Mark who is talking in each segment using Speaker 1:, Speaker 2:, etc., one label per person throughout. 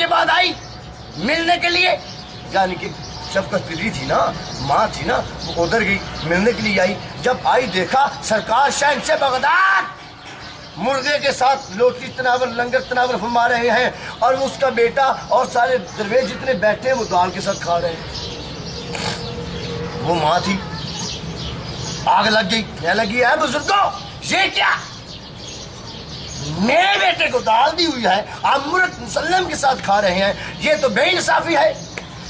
Speaker 1: के बाद आई मिलने के लिए, यानी कि शफकत पीरी थी ना, माँ थी ना, वो उधर गई मिलने के लिए आई। जब आई देखा सरकार शहंशाह बगदाद मुर्गे के साथ रोटी तनावर लंगर तनावर फरमा रहे हैं और उसका बेटा और सारे दरवेश जितने बैठे हैं वो दाल के साथ खा रहे हैं। वो माँ थी, आग लग गई, कहने लगी है बुजुर्गों ये क्या, मेरे बेटे को दाल दी हुई है, आप मुर्ग मुसल्लम के साथ खा रहे हैं, ये तो बेइंसाफी है,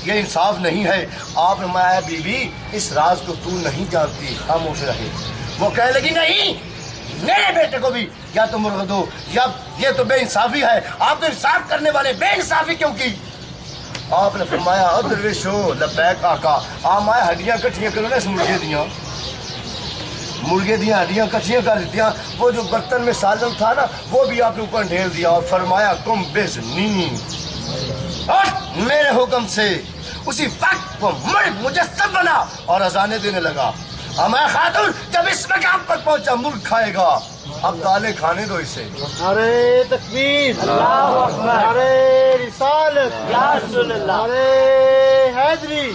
Speaker 1: ये इंसाफ नहीं है। आप फरमाया बीबी इस राज को तू नहीं जानती, खामोश रहे। वो कहने लगी नहीं, मेरे बेटे को भी या तो मुर्ग दो या ये तो बेइंसाफी है, आप तो इंसाफ करने वाले बेइंसाफी क्यों की। आपने फरमाया दरवेशो लब्बैक आका, आप माए हड्डियां कट्ठियां करो ना इस मुर्गे दियां, मुर्गे दियां हड्डियां कट्ठियां कर दिया। वो जो बर्तन में सालन था ना वो भी आपने ऊपर ढेर दिया और फरमाया कुम बिज़नी, और मेरे हुक्म से उसी वक्त वो मुर्ग मुजस्सम बना और अजाने देने लगा। हमारा खातून जब इस मकाम पर पहुंचा मुर्ग खाएगा, अब दालें खाने दो इसे।
Speaker 2: अरे तकबीर, अल्लाहु अकबर, अरे रिसालत, या रसूल अल्लाह, अरे हैदरी,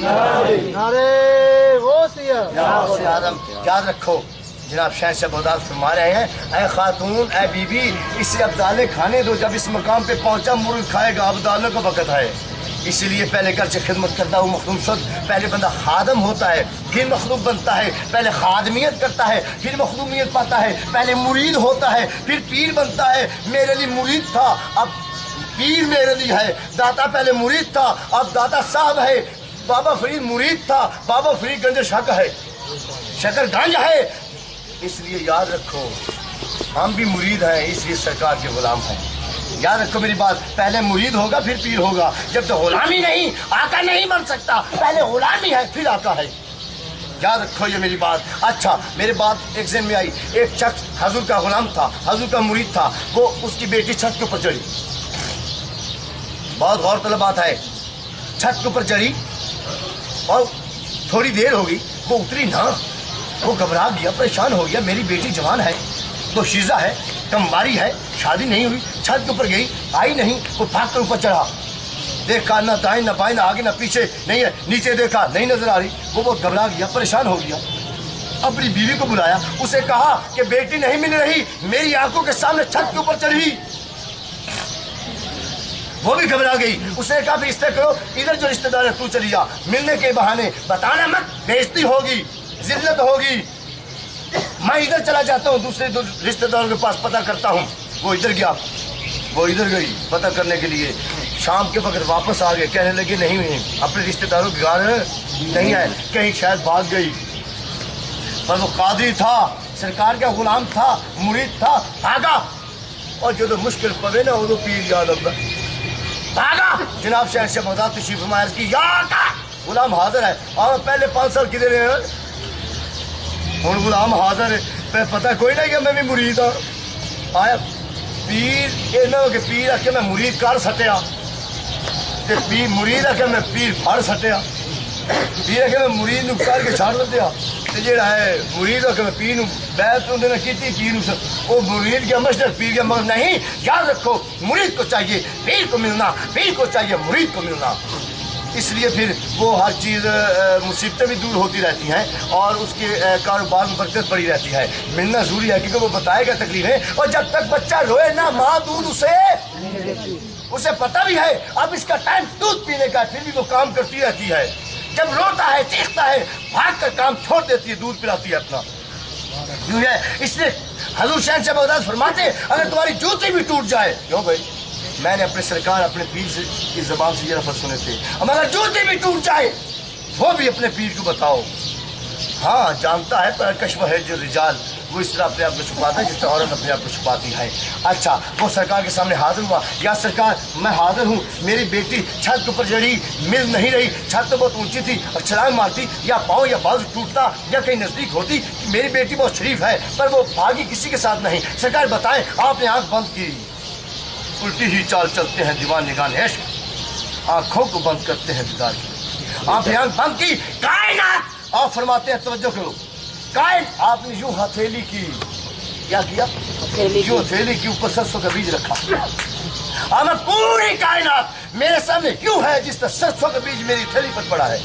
Speaker 2: अरे गौसिया,
Speaker 1: या गौसे आदम। याद रखो जनाब शहंशाह बगदाद फरमा रहे हैं, ऐ खातून ऐ बीबी इसे अब दालें खाने दो, जब इस मकाम पे पहुंचा मुर्ग खाएगा, अब दालों का वक़्त है। इसीलिए पहले घर से खिदमत करता हूँ मखदूम शुद, पहले बंदा खादम होता है फिर मखदूम बनता है, पहले खादमियत करता है फिर मखदूमियत पाता है, पहले मुरीद होता है फिर पीर बनता है। मेरे लिए मुरीद था अब पीर मेरे लिए है, दाता पहले मुरीद था अब दाता साहब है, बाबा फरीद मुरीद था, बाबा फरीद गंज शक है, शकर गंज है। इसलिए याद रखो हम भी मुरीद हैं, इसलिए सरकार के गुलाम हैं। याद रखो मेरी बात, पहले मुरीद होगा फिर पीर होगा, जब तो गुलामी नहीं आका नहीं बन सकता, पहले गुलामी है फिर आका है। याद रखो ये मेरी बात। अच्छा मेरे बात एक ज़हन में आई, एक शख्स हजूर का गुलाम था, हजूर का मुरीद था, वो उसकी बेटी छत के ऊपर चढ़ी, बहुत गौर तलब बात है, छत के ऊपर चढ़ी और थोड़ी देर हो गई वो उतरी ना, वो घबरा गया, परेशान हो गया, मेरी बेटी जवान है, तो शीजा है, कमवारी है, शादी नहीं हुई, छत के ऊपर गई आई नहीं, वो भाग कर ऊपर चढ़ा, देखा ना दाएं ना बाएं ना आगे ना पीछे नहीं है, नीचे देखा नहीं नजर आ रही, वो बहुत घबरा गया, परेशान हो गया। अपनी बीवी को बुलाया, उसे कहा कि बेटी नहीं मिल रही, मेरी आंखों के सामने छत के ऊपर चढ़ी, वो भी घबरा गई। उसने कहा फिर इस तरह करो, इधर जो रिश्तेदार है तू चली जा, मिलने के बहाने बताना मत, बेइज्जती होगी जिल्लत होगी, मैं इधर चला जाता हूँ दूसरे रिश्तेदारों के पास पता करता हूँ। वो इधर गया, वो इधर गई पता करने के लिए, शाम के वक्त वापस आ गए, कहने लगे नहीं अपने रिश्तेदारों के घर नहीं है, कहीं शायद भाग गई, पर वो कादरी था, सरकार का गुलाम था, मुरीद था, भागा, और जो तो मुश्किल पवे ना वो पीर याद भागा। जनाब शहंशाह बगदाद तशरीफ फरमाया की गुलाम हाजिर है, और पहले 5 साल किधर है हूँ गुलाम हाजिर है, पता कोई नहीं कि मैं भी मुरीद हाँ, आया पीर ये ना हो कि पीर आके मैं मुरीद कर सटिया, ते पीर मुरीद आके मैं पीर फड़ सटिया, पीर आके मैं मुरीद नूं कर के छड़ दिया, ते जेड़ा है मुरीद आके मैं पीर नूं बैत उन्हें ना कीती, पीर नूं वो मुरीद के मस्जिद पीर के मस्जिद नहीं। याद रखो मुरीद को चाहिए पीर को मिलना, पीर को चाहिए मुरीद को मिलना। इसलिए फिर वो हर चीज़ मुसीबतें भी दूर होती रहती हैं और उसके कारोबार में बरकत पड़ी रहती है। मिलना ज़रूरी है क्योंकि वो बताएगा तकलीफें, और जब तक बच्चा रोए ना माँ दूध उसे पता भी है अब इसका टाइम दूध पीने का, फिर भी वो काम करती रहती है। जब रोता है चीखता है भाग कर काम छोड़ देती है, दूध पिलाती है अपना। यूँ है इसलिए हजूर शहंशाह बगदाद फरमाते अगर तुम्हारी जूती भी टूट जाए, क्यों भाई मैंने अपने सरकार अपने पीर से की ज़बान से ये लफ्ज़ सुने थे, अगर जूती भी टूट जाए वो भी अपने पीर को बताओ। हाँ जानता है पर कश्फ है जो रिजाल वो इस तरह अपने आप को छुपाता है जिस तरह औरत अपने आप को छुपाती है। अच्छा वो सरकार के सामने हाजिर हुआ, या सरकार मैं हाजिर हूँ, मेरी बेटी छत के ऊपर चढ़ी मिल नहीं रही, छत तो बहुत ऊंची थी और छलांग मारती या पाँव या बाजू टूटता या कहीं नज़दीक होती, मेरी बेटी बहुत शरीफ है पर वो भागी किसी के साथ नहीं। सरकार बताएं आपने आँख बंद की, उल्टी ही चाल चलते हैं दीवान निगाह इश्क, आँखों को बंद करते हैं दीदार की। आपने आँख बंद की, कायनात आप फरमाते हैं तवज्जो करो, कायन आपने यूं हथेली की, क्या किया यूं हथेली के ऊपर सरसों का बीज रखा, हमें पूरी कायनात मेरे सामने यूं है जिस तरह सरसों का बीज मेरी थैली पर पड़ा है।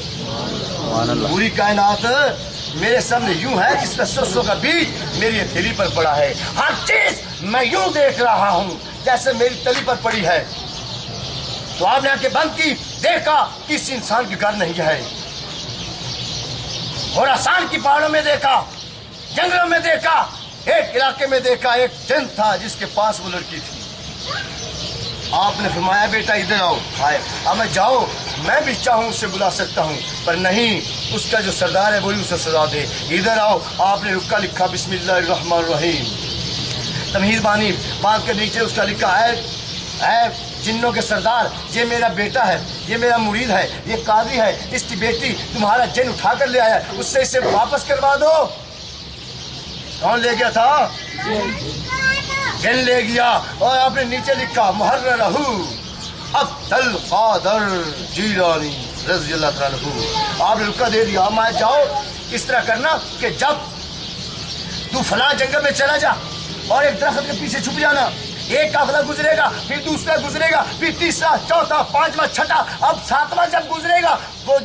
Speaker 1: पूरी कायनात मेरे सामने यूं है जिस तरह सरसों का बीज मेरी थैली पर पड़ा है। हर चीज मैं यूं देख रहा हूं जैसे मेरी तली पर पड़ी है। तो आपने आंखें बंद की, देखा किसी इंसान के घर नहीं है। और आसान की पहाड़ों में देखा, जंगलों में देखा, एक इलाके में देखा एक जिन था जिसके पास वो लड़की थी। आपने फरमाया बेटा इधर आओ। आए, अब मैं जाओ, मैं भी चाहूं उससे बुला सकता हूं, पर नहीं, उसका जो सरदार है वही उसे सजा दे। इधर आओ। आपने रुक्का लिखा बिस्मिल्लाहिर्रहमानिर्रहीम, तमहीद बानी बांध के नीचे उसका लिखा है जिन्नों के सरदार, ये मेरा बेटा है, ये मेरा मुरीद है, ये काजी है, इसकी बेटी तुम्हारा जिन उठा कर ले आया, उससे इसे वापस करवा दो। कौन ले गया था? जिन ले गया। और आपने नीचे लिखा मुहर्ररहू अब्दुल कादर जीलानी रज़ियल्लाहु ताला अन्हु। आपने रुका दे दिया। मैं जाओ, इस तरह करना कि जब तू फलां जंगल में चला जा और एक दरख्त के पीछे छुप जाना। एक काफिला गुजरेगा, फिर दूसरा गुजरेगा, फिर तीसरा, चौथा, पांचवा, छठा, अब सातवां जब गुजरेगा वो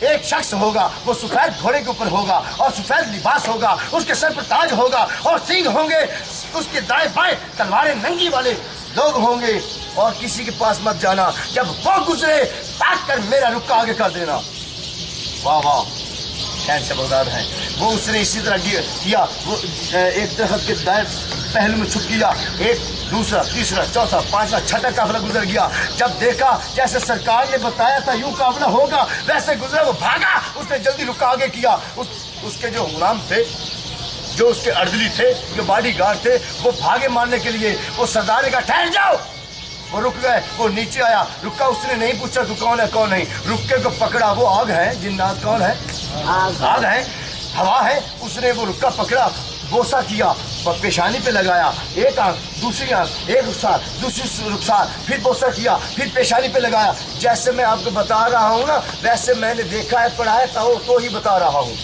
Speaker 1: एक शख्स होगा, वो सफेद घोड़े के ऊपर होगा और सफेद लिबास होगा, उसके सर पर ताज होगा और सींग होंगे, उसके दाएं बाएं तलवारें नंगी वाले लोग होंगे। और किसी के पास मत जाना, जब वो गुजरे ताक कर मेरा रुक्का आगे कर देना। वाह वाह, कैन से बगदाद है वो। उसने इसी तरह किया। वो एक दरख्त के दाएं पहलू में छुप गया, एक दूसरा, तीसरा, चौथा, पांचवा, छठा काफिला गुजर गया। जब देखा जैसे सरकार ने बताया था यूं काफिला होगा, वैसे गुजरा, वो भागा। उसने जल्दी रुका आगे किया। उसके जो गुलाम थे, जो उसके अर्दली थे, जो बॉडी गार्ड थे, वो भागे मारने के लिए। वो सरदार ने कहा ठहर जाओ। वो रुक गए। वो नीचे आया, रुका। उसने नहीं पूछा तू कौन है कौन नहीं, रुक्के को पकड़ा। वो आग है, जिन्नात कौन है? आग है, हवा है। उसने वो रुक्का पकड़ा, बोसा किया, पेशानी पे लगाया, एक आंख, दूसरी आंख, एक रुखसार, दूसरी रुखसार, फिर बोसा किया, फिर पेशानी पे लगाया। जैसे मैं आपको बता रहा हूँ ना, वैसे मैंने देखा है, पढ़ा है, तो ही बता रहा हूँ।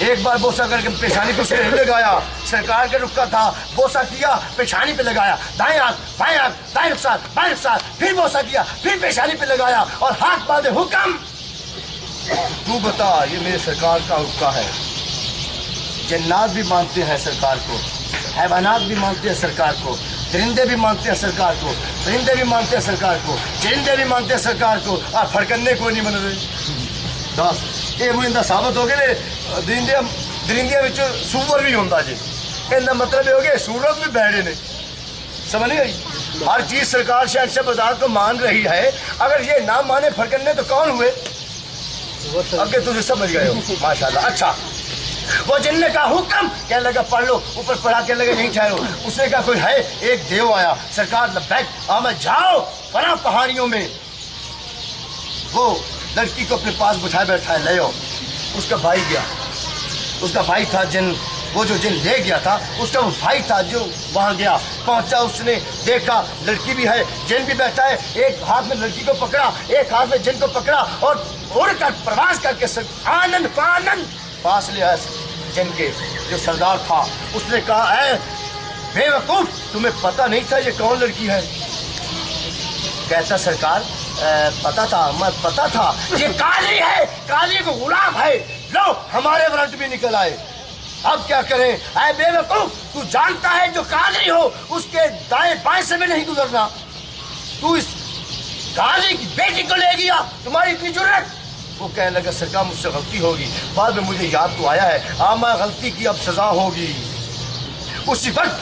Speaker 1: एक बार बोसा करके पेशानी पे सिर लगाया, सरकार का रुक्का था, बोसा किया, पेशानी पे लगाया, दाएं आंख, बाएं आंख, दाएं रुखसार, बाएं रुखसार, फिर बोसा किया, फिर पेशानी पे लगाया और हाथ बांधे, हुक्म तू बता ये मेरे सरकार का रुक्का है। जन्नात भी मानते हैं सरकार को, हैवानात भी मानते हैं सरकार को, दरिंदे भी मानते हैं सरकार को, परिंदे भी मानते हैं सरकार को, चरिंदे भी मानते हैं सरकार को, और फड़कने को नहीं मान रहे। दस ये मुझे साबित हो गए दरिंदिया विच सूअर भी होंदा जी। कहने मतलब ये हो गया सूरत भी बैठे ने। समझ नहीं आई? हर चीज सरकार शहंशाह बगदाद को मान रही है। अगर ये ना माने फड़कने तो कौन हुए? अगे तुझे समझ गए हो, माशाल्लाह। अच्छा, वो जिनने कहा हुक्म, कहने लगा पढ़ लो। ऊपर पढ़ा, कहने लगा नहीं ठहरो। उसने कहा कोई है? एक देव आया। सरकार लब्बैक, आमद जाओ फलां पहाड़ियों में। वो लड़की को अपने पास बिठाए बैठा है, ले आओ। उसका भाई गया, उसका भाई था जिन, वो जो जिन ले गया था उसका वो भाई था जो वहां गया। पहुंचा, उसने देखा लड़की भी है, जिन भी बैठा है। एक हाथ में लड़की को पकड़ा, एक हाथ में जिन को पकड़ा और उड़कर प्रवास करके आनंद फानंद पास ले आया जिन के जो सरदार था। उसने कहा ऐ बेवकूफ, तुम्हें पता नहीं था ये कौन लड़की है? कहता सरकार पता था, मैं पता था, ये काली है, काली को गुलाम है। लो हमारे वारंट भी निकल आए, अब क्या करें? ऐ बेवकूफ, तू जानता है जो काली हो उसके दाएं बाएं से भी नहीं गुजरना। तू इस काली की बेटी को ले गया, तुम्हारी इतनी जुर्रत? वो कहने लगा सरकार मुझसे गलती होगी। बाद में मुझे याद तो आया है, मैं गलती की अब सजा होगी। उसी वक्त